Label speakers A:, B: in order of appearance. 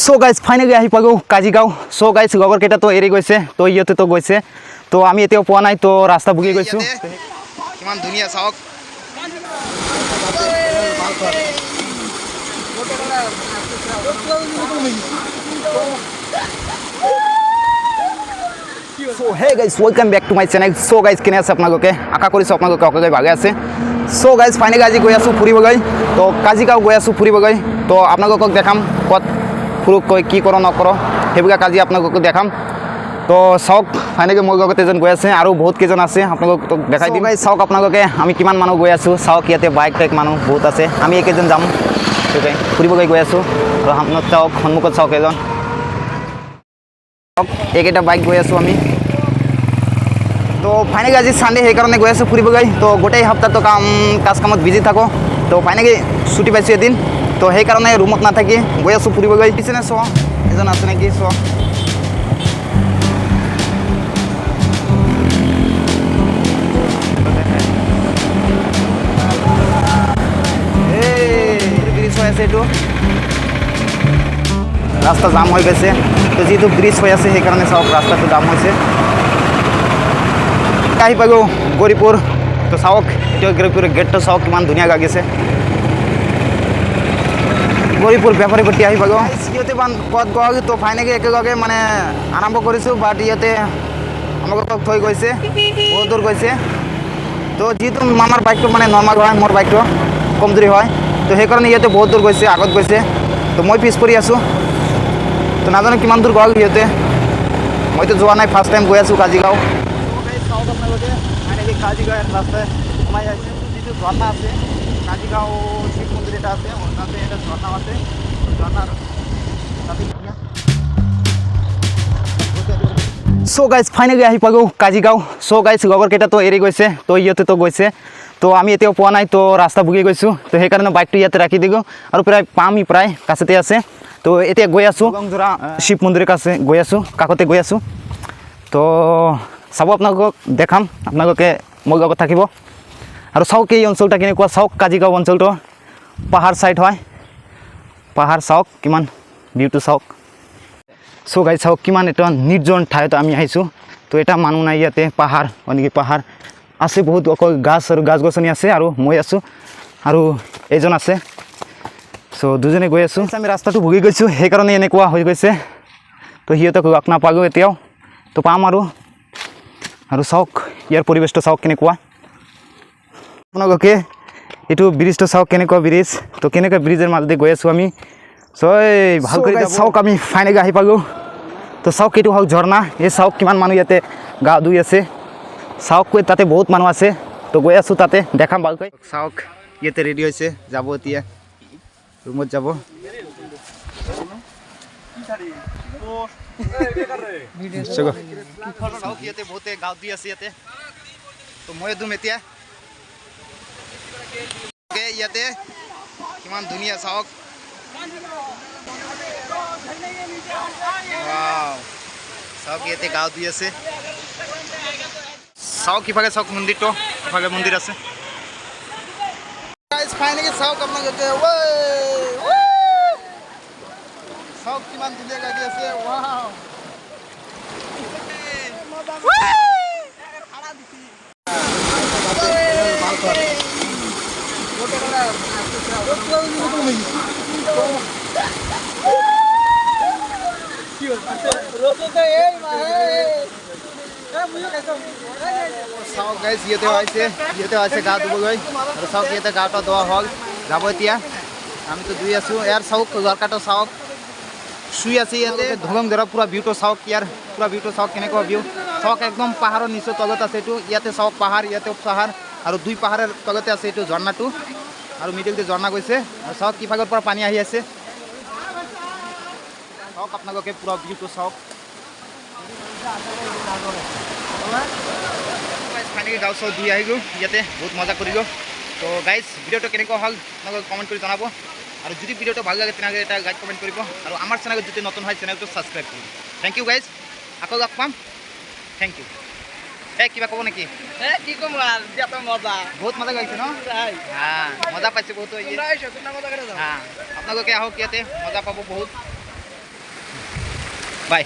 A: So guys finally আহি পালোঁ কাজিগাঁও। চ' guys লগৰকেইটাতো এৰি গৈছে, তো ইহঁতেতো গৈছে, তো আমি এতিয়াও পোৱা নাই, তো ৰাস্তা ভুগি গৈছোঁ। কিমান ধুনীয়া চাওক। So' hey guys welcome back to my channel. So' guys কেনে আছে আপোনালোকে? আশা কৰিছোঁ আপোনালোকে অকলে ভাগে আছে। চ' গাইজ ফাইনেলি আজি গৈ আছোঁ ফুৰিবগৈ, তো কাজিগাঁও গৈ আছোঁ ফুৰিবগৈ। তো আপোনালোকক দেখাম ক'ত ফুৰোঁ, কি কৰোঁ নকৰোঁ সেইবিলাক আজি আপোনালোকক দেখাম। তো চাওক ফাইনেলি মোৰ লগত এজন গৈ আছে আৰু বহুত কেইজন আছে, আপোনালোকক দেখাই দিম। গাইজ চাওক আপোনালোকে আমি কিমান মানুহ গৈ আছোঁ, চাওক ইয়াতে বাইক টাইক মানুহ বহুত আছে। আমি এইকেইজন যাম ফুৰিবগৈ গৈ আছোঁ। আৰু আপোনালোক চাওক সন্মুখত চাওক এজন, চাওক এইকেইটা বাইক গৈ আছোঁ আমি। তো ফাইনেলি আজি চানডে সেইকাৰণে গৈ আছোঁ ফুৰিবগৈ। তো গোটেই সপ্তাহটো কাজ কামত বিজি থাকোঁ, তো ফাইনেলি ছুটি পাইছোঁ এদিন, তো সেইকাৰণে ৰুমত নাথাকি গৈ আছোঁ ফুৰিবগৈ। পিছনে চোৱা এজন আছে নেকি, চোৱা ব্ৰিজ হৈ আছে, এইটো ৰাস্তা জাম হৈ গৈছে। তো যিটো ব্ৰিজ হৈ আছে সেইকাৰণে চাওক ৰাস্তাটো জাম হৈছে। আহি পালোঁ গৌৰীপুৰ। তো চাওক এইটো গৌৰীপুৰৰ গেটটো চাওক কিমান ধুনীয়া লাগিছে। গৌৰীপুৰ বেপাৰীপট্টি আহি পালোঁ। সিহঁতে ক'ত গ'ল, তো ফাইনেলি একেলগে মানে আৰম্ভ কৰিছোঁ, বাট ইয়াতে আমাক থৈ গৈছে, বহুত দূৰ গৈছে। তো যিহেতু আমাৰ বাইকটো মানে নৰ্মেল হয়, মোৰ বাইকটো কমজুৰি হয়, তো সেইকাৰণে ইয়াতে বহুত দূৰ গৈছে, আগত গৈছে। তো মই পিছ পৰি আছোঁ, তো নাজানো কিমান দূৰ গ'ল সিহঁতে, মইতো যোৱা নাই, ফাৰ্ষ্ট টাইম গৈ আছোঁ কাজিগাঁও। চাওক আপোনালোকে ফাইনেলি কাজিগাঁও ৰাস্তায় সোমাই আহিছে। যিটো ঝৰ্ণা আছে কাজিগাঁও শিৱ মন্দিৰ এটা আছে, তাতে এটা ঝৰ্ণা আছে, ঝৰ্ণাৰ তাতে চ' গাইজ ফাইনেলি আহি পালোঁ কাজিগাঁও। চ' গাইজ লগৰকেইটাতো এৰি গৈছে, তো ইহঁতেতো গৈছে, তো আমি এতিয়াও পোৱা নাই, তো ৰাস্তা ভুগি গৈছোঁ। তো সেইকাৰণে বাইকটো ইয়াতে ৰাখি দিলোঁ আৰু প্ৰায় কাষতে আছে। তো এতিয়া গৈ আছোঁ গংজোৰা শিৱ মন্দিৰৰ কাছে গৈ আছোঁ, কাষতে গৈ আছোঁ। তো চাব আপোনালোকক দেখাম, আপোনালোকে মোৰ লগত থাকিব। আৰু চাওক এই অঞ্চলটা কেনেকুৱা, চাওক কাজিগাঁও অঞ্চলটো পাহাৰ ছাইড হয়, পাহাৰ চাওক কিমান ভিউটো চাওক। চ' গাইজ চাওক কিমান এটা নিৰ্জন ঠাইত আমি আহিছোঁ। তো এটা মানুহ নাই ইয়াতে, পাহাৰ এনেকৈ পাহাৰ আছে বহুত, অকল গাছ আৰু গাছ গছনি আছে, আৰু মই আছোঁ আৰু এইজন আছে। চ' দুজনে গৈ আছোঁ। আমি ৰাস্তাটো ভুগি গৈছোঁ, সেইকাৰণে এনেকুৱা হৈ গৈছে। তো সিহঁতক লগ নাপালোঁ এতিয়াও, তো পাম আৰু চাওক ইয়াৰ পৰিৱেশটো চাওক কেনেকুৱা। আপোনালোকে এইটো ব্ৰিজটো চাওক কেনেকুৱা ব্ৰিজ, তো কেনেকুৱা ব্ৰিজৰ মাজতে গৈ আছোঁ আমি। চ' এই ভাল কৰি চাওক আমি ফাইনেলি আহি পালোঁ। তো চাওক এইটো হওক ঝৰ্ণা, এই চাওক কিমান মানুহ ইয়াতে গা ধুই আছে, চাওক তাতে বহুত মানুহ আছে। তো গৈ আছোঁ তাতে, দেখাম ভালকৈ। চাওক ইয়াতে ৰেডি হৈছে, যাব এতিয়া ৰুমত যাব। চাওক ইয়াতে বহুতে গাঁও ধুই আছে ইয়াতে, তো মই ধুম এতিয়া। ইয়াতে কিমান ধুনীয়া চাওক, চাওক ইয়াতে গাঁও ধুই আছে। চাওক ইফালে চাওক মন্দিৰটো, ইফালে মন্দিৰ আছে। ফাইনেলি চাওক আপোনালোকে, চাওক কিমান ধুনীয়া লাগি আছে। চাওক গাইজ ইয়াতে আছে গা ধুবলৈ, আৰু চাওক ইয়াতে গাটা ধোৱা হ'ল, যাব এতিয়া। আমিতো ধুই আছোঁ। ইয়াৰ চাওক লৰকাটো চাওক শুই আছে ইয়াতে, ধৰম ধৰা পুৰা ভিউটো চাওক, ইয়াৰ পুৰা ভিউটো চাওক কেনেকুৱা ভিউ। চাওক একদম পাহাৰৰ নিচৰ তলত আছে এইটো, ইয়াতে চাওক পাহাৰ, ইয়াতে পাহাৰ, আৰু দুই পাহাৰৰ তলতে আছে এইটো ঝৰ্ণাটো, আৰু মিডিলতে ঝৰ্ণা গৈছে। আৰু চাওক কিফালৰ পৰা পানী আহি আছে, চাওক আপোনালোকে পুৰা ভিউটো চাওক। ফাইনেলি গাঁও চাও ধুই আহিলোঁ, ইয়াতে বহুত মজা কৰিলোঁ। তো গাইজ ভিডিঅ'টো কেনেকুৱা হ'ল আপোনালোকে কমেণ্ট কৰি জনাব, আৰু যদি ভিডিঅ'টো ভাল লাগে তেনেহ'লে এটা লাইক কমেণ্ট কৰিব, আৰু আমাৰ চেনেলত যদি নতুন হয় চেনেলটো ছাবস্ক্ৰাইব কৰিব। থেংক ইউ গাইজ, আকৌ লগ পাম, থেংক ইউ। কিবা ক'ব নেকি? কি ক'ম, মজা বহুত মজা লাগিছে ন? মজা পাইছে বহুত। আপোনালোকে আহক, ইয়াতে মজা পাব বহুত। বাই।